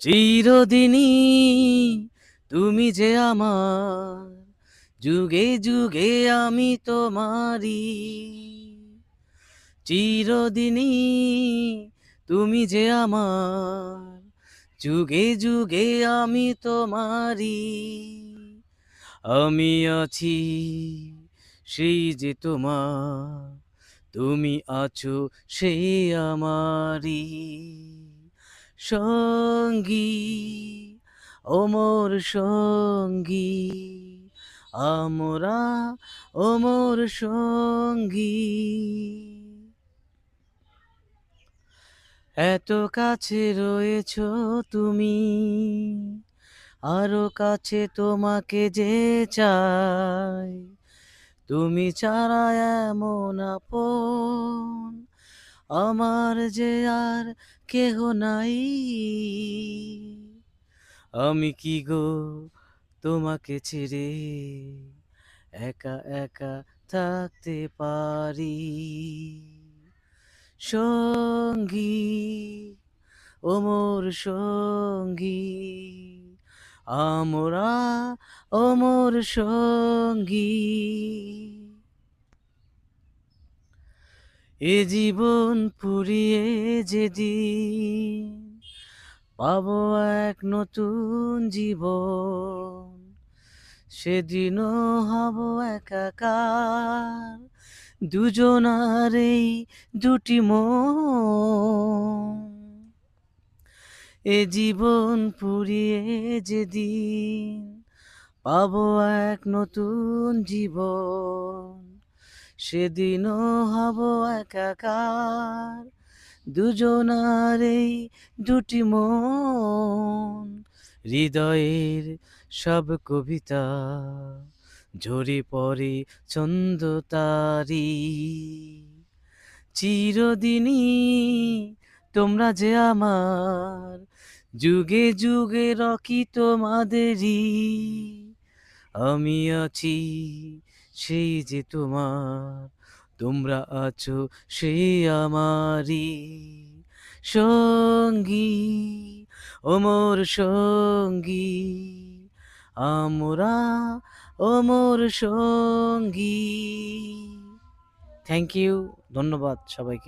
চিরদিনই তুমি যে আমার, যুগে যুগে আমি তোমারি। চিরদিনই তুমি যে আমার, যুগে যুগে আমি তোমারি। আমি আছি সেই যে তোমার, তুমি আছো সেই আমারি সঙ্গী, অমর সঙ্গী। আমরা অমর সঙ্গী। এত কাছে রয়েছো তুমি, আরো কাছে তোমাকে যে চাই। তুমি ছাড়া এমন আপন আমার যে আর কেহ নাই। আমি কি গো তোমাকে ছেড়ে একা একা থাকতে পারি? সঙ্গী, অমর সঙ্গী, আমরা অমর সঙ্গী। এ জীবন ফুরিয়ে যেদিন পাবো এক নতুন জীবন, সেদিনও হব একাকার, দুজনার এই দুটি মন। এ জীবন ফুরিয়ে যেদিন পাবো এক নতুন জীবন, সেদিনও হব একাকার, দুজনার এই দুটি মন। হৃদয়ের সব কবিতা ঝরে পড়ে ছন্দ তারি। চিরদিনই তোমরা যে আমার, যুগে যুগে রকি তোমাদেরই। আমি আছি সেই যে তোমার, তোমরা আছো সেই আমারি সঙ্গী, অমর সঙ্গী। আমরা অমর সঙ্গী। থ্যাংক ইউ, ধন্যবাদ সবাইকে।